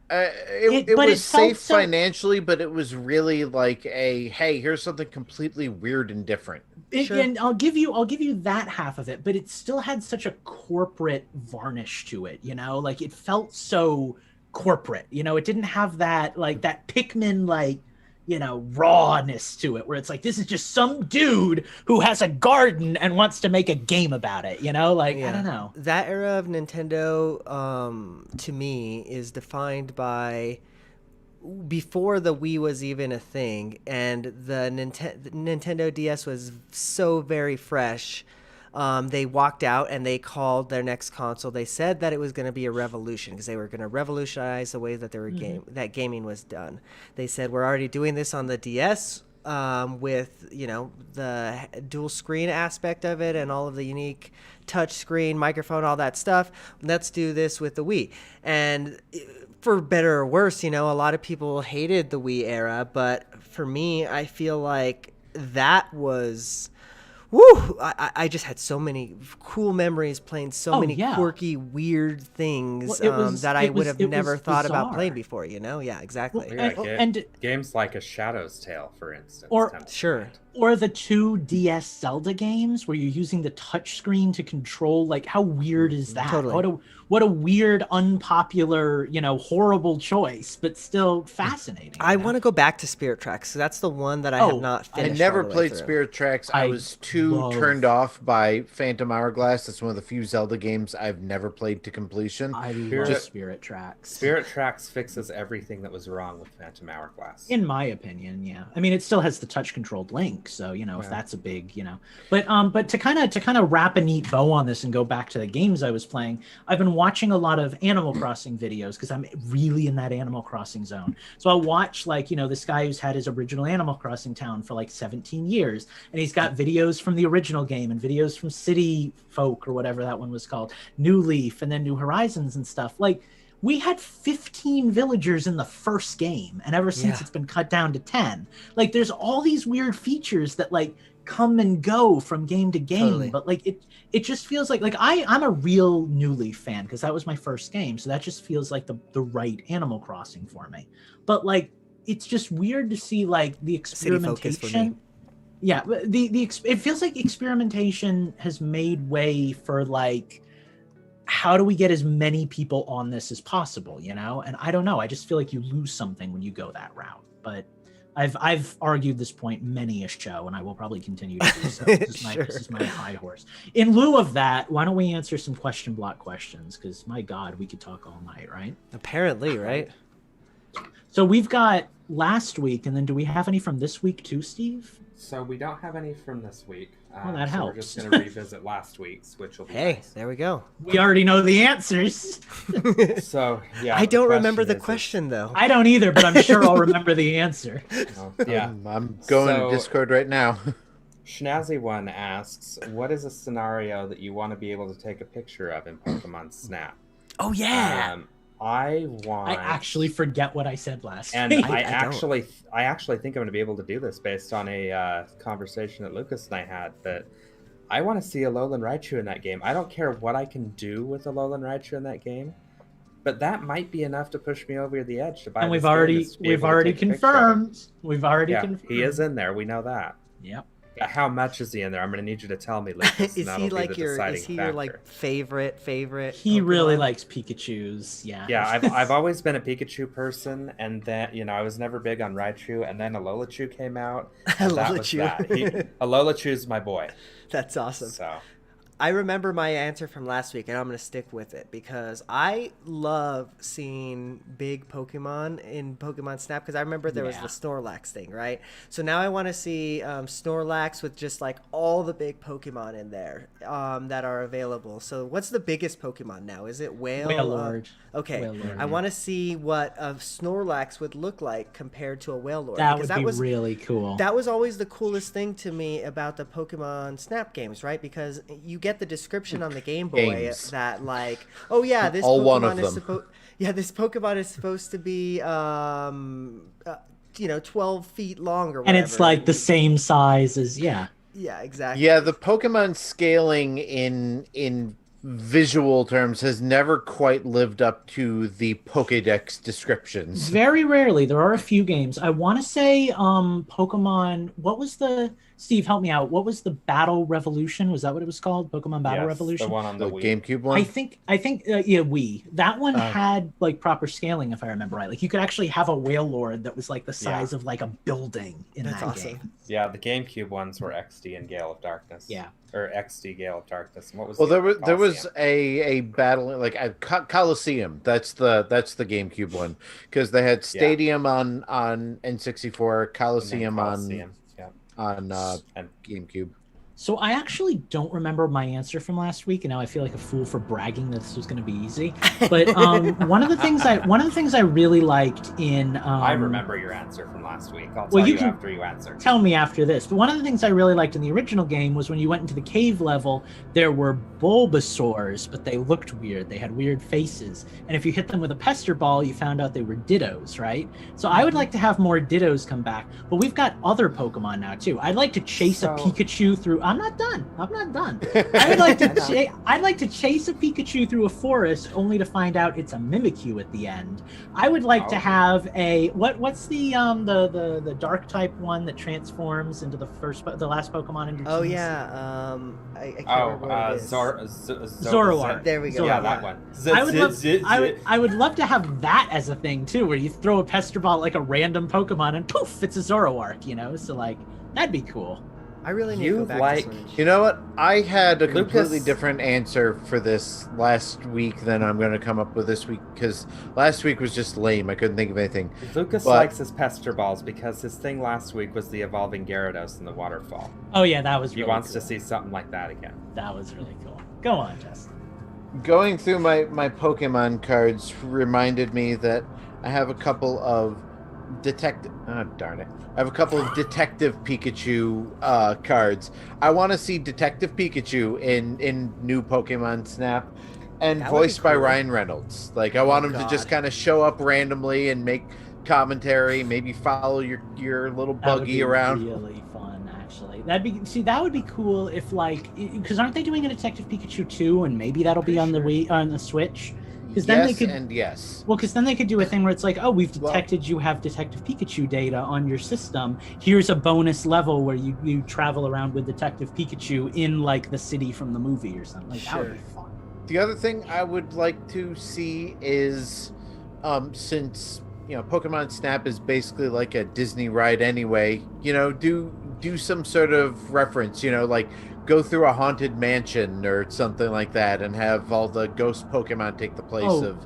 it was safe financially, but it was really like a, hey, here's something completely weird and different. And I'll give you that half of it, but it still had such a corporate varnish to it, you know, like it felt so corporate, you know, it didn't have that like that Pikmin like, you know, rawness to it, where it's like, this is just some dude who has a garden and wants to make a game about it, you know, like, I don't know. That era of Nintendo, to me, is defined by before the Wii was even a thing, and the Nintendo DS was so very fresh. They walked out and they called their next console. They said that it was going to be a revolution because they were going to revolutionize the way that they were that gaming was done. They said, we're already doing this on the DS with, you know, the dual screen aspect of it and all of the unique touch screen, microphone, all that stuff. Let's do this with the Wii. And for better or worse, you know, a lot of people hated the Wii era, but for me, I feel like that was... Woo! I just had so many cool memories playing so many quirky, weird things that I would have never thought about playing before, you know? Yeah, exactly. And games like A Shadow's Tale, for instance. Or the 2 DS Zelda games where you're using the touch screen to control, like, how weird is that? Totally. What a weird, unpopular, you know, horrible choice, but still fascinating. I want to go back to Spirit Tracks. So that's the one that I have not finished. I never played Spirit Tracks. I was too turned off by Phantom Hourglass. That's one of the few Zelda games I've never played to completion. I love Spirit Tracks. Spirit Tracks fixes everything that was wrong with Phantom Hourglass. In my opinion, yeah. I mean, it still has the touch-controlled Link, so, you know, if that's a big, you know. But to kind of wrap a neat bow on this and go back to the games I was playing, I've been watching a lot of Animal Crossing videos because I'm really in that Animal Crossing zone. So I'll watch like, you know, this guy who's had his original Animal Crossing town for like 17 years. And he's got videos from the original game and videos from City Folk or whatever that one was called, New Leaf, and then New Horizons and stuff. Like, we had 15 villagers in the first game, and ever since it's been cut down to 10. Like, there's all these weird features that like come and go from game to game, but like it just feels like I'm a real New Leaf fan because that was my first game, so that just feels like the right Animal Crossing for me. But like, it's just weird to see like the experimentation. Yeah, it feels like experimentation has made way for like, how do we get as many people on this as possible, you know? And I don't know, I just feel like you lose something when you go that route. But I've argued this point many a show, and I will probably continue to do so. This is my high horse. In lieu of that, why don't we answer some question block questions? Because my God, we could talk all night, right? Apparently, right? So we've got last week, and then do we have any from this week too, Steve? So we don't have any from this week. Well, that helps. We're just going to revisit last week's, which will be nice. There we go. We already know the answers. So, yeah. I don't remember the question, though. I don't either, but I'm sure I'll remember the answer. Yeah. I'm going to Discord right now. Schnazzy One asks, what is a scenario that you want to be able to take a picture of in Pokemon Snap? Oh, yeah. I actually forget what I said last and week. I actually think I'm going to be able to do this based on a conversation that Lucas and I had, that I want to see a Alolan Raichu in that game. I don't care what I can do with a Alolan Raichu in that game, but that might be enough to push me over the edge to buy. And we've already confirmed. He is in there. We know that. Yep. How much is he in there? I'm going to need you to tell me, Lucas. Is he like your favorite? He really likes Pikachus. Yeah. Yeah, I've always been a Pikachu person, and then I was never big on Raichu, and then Alolan came out. Alolan my boy. That's awesome. So I remember my answer from last week, and I'm going to stick with it because I love seeing big Pokemon in Pokemon Snap, because I remember there was the Snorlax thing, right? So now I want to see Snorlax with just like all the big Pokemon in there that are available. So what's the biggest Pokemon now? Is it Wailord? Okay. Wailord, I want to see what a Snorlax would look like compared to a Wailord. That would be really cool. That was always the coolest thing to me about the Pokemon Snap games, right? Because you get the description on the Game Boy that like, oh yeah, this Pokemon is supposed this Pokemon is supposed to be 12 feet long or whatever. And it's like the same size as yeah, exactly. Yeah, the Pokemon scaling in visual terms has never quite lived up to the Pokédex descriptions. Very rarely. There are a few games. I want to say Pokemon, what was the, Steve, help me out. What was the Battle Revolution? Was that what it was called? Pokemon Battle Revolution? The one on the Wii. GameCube one? I think Wii. That one had like proper scaling, if I remember right. Like you could actually have a Wailord that was like the size of like a building in that game. Yeah, the GameCube ones were XD and Gale of Darkness. Yeah. Or XD Gale of Darkness. And what was there was a battle like a Coliseum. That's the GameCube one, because they had Stadium on N64, Coliseum on GameCube. So I actually don't remember my answer from last week, and now I feel like a fool for bragging that this was going to be easy. But one of the things I really liked in I remember your answer from last week. I'll tell you after you answer. Tell me after this. But one of the things I really liked in the original game was when you went into the cave level, there were Bulbasaurs, but they looked weird. They had weird faces, and if you hit them with a Pester Ball, you found out they were Dittos, right? So I would like to have more Dittos come back, but we've got other Pokemon now too. I'd like to chase a Pikachu through. I'm not done. I'd like to chase a Pikachu through a forest only to find out it's a Mimikyu at the end. I would like to have a what's the dark type one that transforms into the last Pokemon in your teams? I can't remember what it is. Zoroark. There we go. Yeah, that one. I would love to have that as a thing too, where you throw a Pester Ball at like a random Pokemon and poof, it's a Zoroark, so like that'd be cool. I really need to go back to Switch. You know what? I had a completely different answer for this last week than I'm going to come up with this week, because last week was just lame. I couldn't think of anything. Lucas likes his Pester Balls because his thing last week was the evolving Gyarados in the waterfall. Oh yeah, that was really He wants cool. to see something like that again. That was really cool. Go on, Justin. Going through my Pokemon cards reminded me that I have a couple of detective. Oh, darn it! I have a couple of Detective Pikachu cards. I want to see Detective Pikachu in new Pokemon Snap, and That would be voiced by cool. Ryan Reynolds. Like I want him to just God. kind of show up randomly and make commentary. Maybe follow your little That would buggy be around. really fun, actually. That would be cool if because aren't they doing a Detective Pikachu 2, and maybe that'll be on the Wii on the Switch? Because then Yes they could. and yes. Well, because then they could do a thing where it's like, oh, we've detected you have Detective Pikachu data on your system. Here's a bonus level where you travel around with Detective Pikachu in like the city from the movie or something. Like that would be fun. The other thing I would like to see is, since Pokemon Snap is basically like a Disney ride anyway, do some sort of reference, like go through a haunted mansion or something like that, and have all the ghost Pokemon take the place of.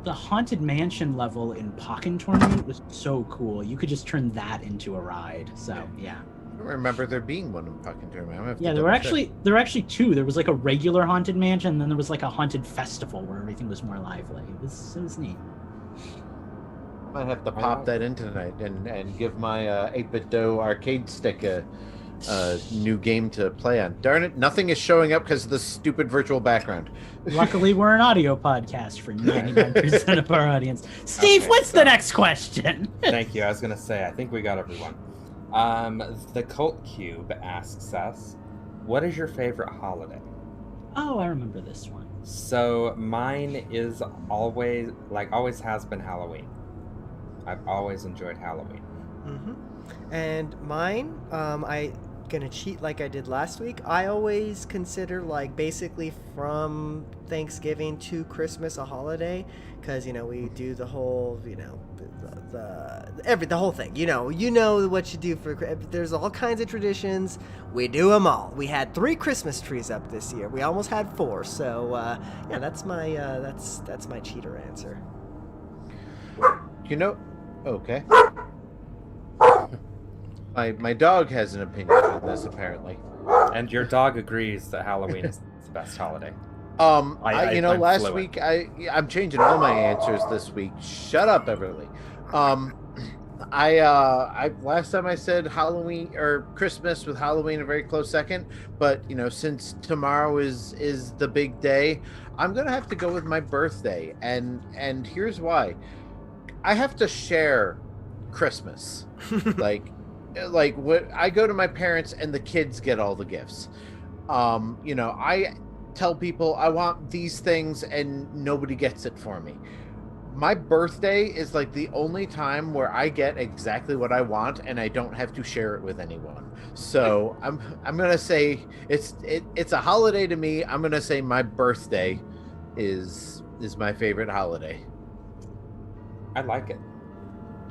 The Haunted Mansion level in Pokken Tournament was so cool. You could just turn that into a ride. So yeah. I don't remember there being one in Pokken Tournament. Yeah, there were actually two. There was like a regular haunted mansion, and then there was like a haunted festival where everything was more lively. It was neat. Might have to pop that in tonight and give my 8-bit dough arcade stick a new game to play on. Darn it, nothing is showing up because of the stupid virtual background. Luckily, we're an audio podcast for 99% of our audience. Steve, what's the next question? Thank you. I was going to say, I think we got everyone. The Cult Cube asks us, what is your favorite holiday? Oh, I remember this one. So mine is always has been Halloween. I've always enjoyed Halloween. Mm-hmm. And mine, I gonna cheat like I did last week. I always consider like basically from Thanksgiving to Christmas a holiday, because we do the whole the whole thing. You know what you do for. There's all kinds of traditions. We do them all. We had 3 Christmas trees up this year. We almost had 4. So yeah, that's my that's my cheater answer. Okay. My dog has an opinion on this, apparently. And your dog agrees that Halloween is the best holiday. I'm last fluent. week I'm changing all my answers this week. Shut up, Everly. I last time I said Halloween or Christmas with Halloween a very close second, but since tomorrow is the big day, I'm gonna have to go with my birthday, and here's why. I have to share Christmas. like what I go to my parents and the kids get all the gifts. I tell people I want these things and nobody gets it for me. My birthday is like the only time where I get exactly what I want and I don't have to share it with anyone. So I'm gonna say it's a holiday to me. I'm gonna say my birthday is my favorite holiday. I like it.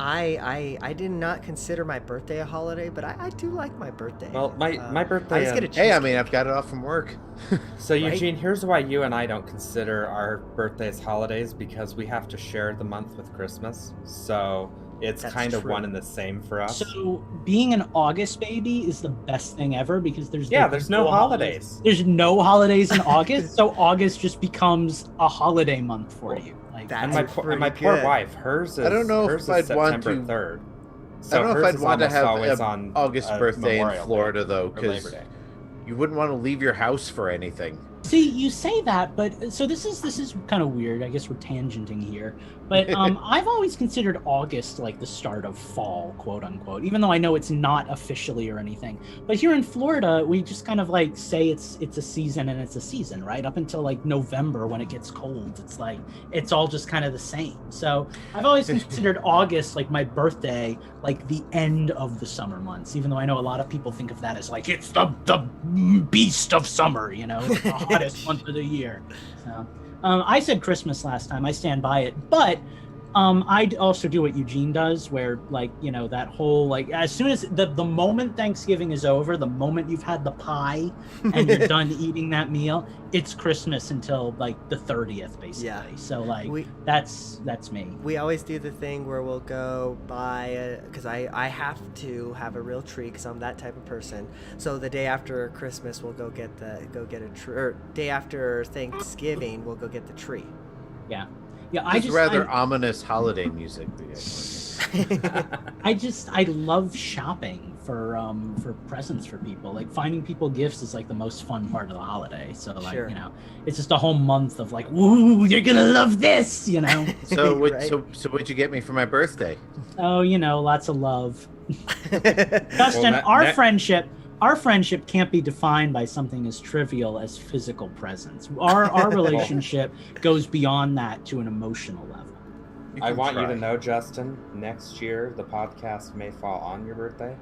I did not consider my birthday a holiday, but I do like my birthday. Well, my birthday. I just get a Hey, I cheesecake. mean, I've got it off from work. So Right? Eugene, here's why you and I don't consider our birthdays holidays, because we have to share the month with Christmas. So it's That's kind of true. one and the same for us. So being an August baby is the best thing ever, because there's no holidays. There's no holidays in August, so August just becomes a holiday month for you. Like That's And my pretty poor good. wife, hers is. I don't know if hers is I'd want September to- 3rd. I So don't know if hers I'd is want to almost have always an on August birthday in Memorial Day Florida, though, or because Labor Day. you wouldn't want to leave your house for anything. See, you say that, but so this is kind of weird. I guess we're tangenting here, but I've always considered August like the start of fall, quote unquote. Even though I know it's not officially or anything, but here in Florida, we just kind of like say it's a season and it's a season, right? Up until like November when it gets cold, it's like it's all just kind of the same. So I've always considered August like my birthday, like the end of the summer months. Even though I know a lot of people think of that as like it's the beast of summer, it's the hottest month of the year. So I said Christmas last time. I stand by it. But I'd also do what Eugene does, where like, you know, that whole like as soon as the moment Thanksgiving is over, the moment you've had the pie and you're done eating that meal, it's Christmas until like the 30th, basically. Yeah. So like that's me. We always do the thing where we'll go buy because I have to have a real tree because I'm that type of person. So the day after Christmas, we'll go get a tree. Or day after Thanksgiving, we'll go get the tree. Yeah. Yeah, I just rather ominous holiday music. I love shopping for presents for people. Like finding people gifts is like the most fun part of the holiday. So like, Sure. you know, it's just a whole month of like, woo, you're gonna love this, you know. So Right. so what'd you get me for my birthday? Oh, you know, lots of love. Justin, our friendship can't be defined by something as trivial as physical presence. Our relationship goes beyond that to an emotional level. I want you to know, Justin, next year the podcast may fall on your birthday.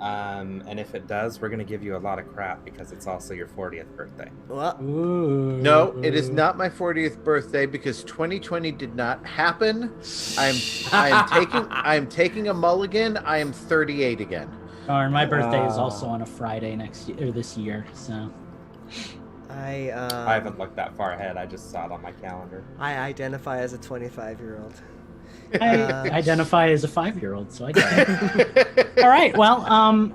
And if it does, we're going to give you a lot of crap because it's also your 40th birthday. Well, Ooh. No, it is not my 40th birthday because 2020 did not happen. I'm taking a mulligan. I am 38 again. And my birthday is also on a Friday this year, so I haven't looked that far ahead. I just saw it on my calendar. I identify as a 25-year-old. I identify as a 5-year-old, so I get it. All right, well,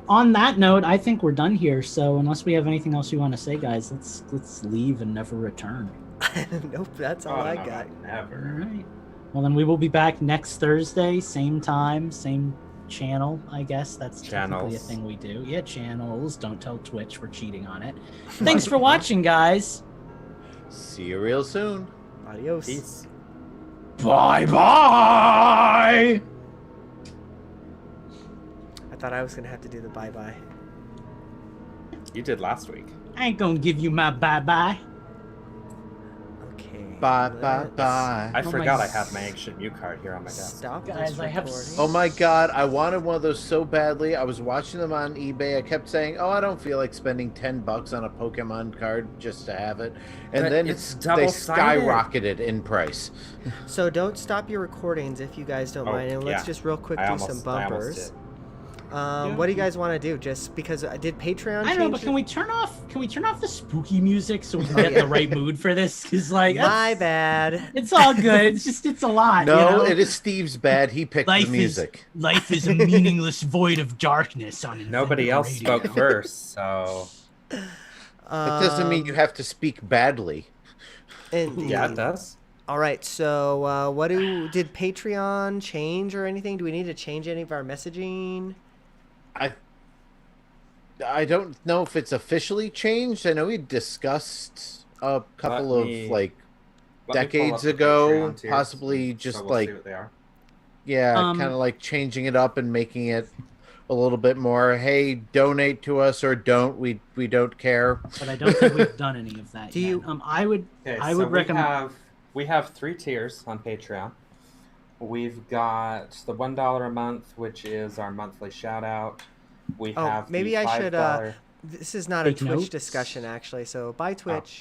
on that note, I think we're done here. So unless we have anything else you want to say, guys, let's leave and never return. Nope, that's all I got. All Never. right. Well, then we will be back next Thursday, same time, same channel. I guess that's technically a thing we do. Yeah, channels. Don't tell Twitch we're cheating on it. Thanks for watching, guys. See you real soon. Adios. Peace. Bye bye. I thought I was gonna have to do the bye-bye. You did last week. I ain't gonna give you my bye bye. Okay. Bye. I Oh forgot my I have my ancient Mew card here on my desk. Stop Guys, this I have recording. Oh my god, I wanted one of those so badly. I was watching them on eBay. I kept saying, "Oh, I don't feel like spending $10 on a Pokemon card just to have it." And But then it's they double-sided. skyrocketed in price. So don't stop your recordings if you guys don't Oh, mind, and let's yeah. just real quick I do almost- some I almost bumpers. did. What do you guys want to do? Just because I did Patreon. I don't know, but change can we turn off the spooky music so we can get the right mood for this? Because like, My bad. it's all good. It's a lot. No, you know? it is Steve's bad. He picked the music. Life is a meaningless void of darkness on Nobody Infendo else Radio. spoke first, so It doesn't mean you have to speak badly. Indeed. yeah, it does. All right. So, did Patreon change or anything? Do we need to change any of our messaging? I don't know if it's officially changed. I know we discussed a couple Let of me- like Let me pull up decades the ago, Patreon tiers, possibly so just we'll like see what they are. kind of like changing it up and making it a little bit more. Hey, donate to us or don't. We don't care. But I don't think we've done any of that Do yet. you- I would recommend. We have 3 tiers on Patreon. We've got the $1 a month, which is our monthly shout out. We Oh, have maybe the I should. $5. This is not a Take Twitch notes. discussion, actually. So, bye Twitch.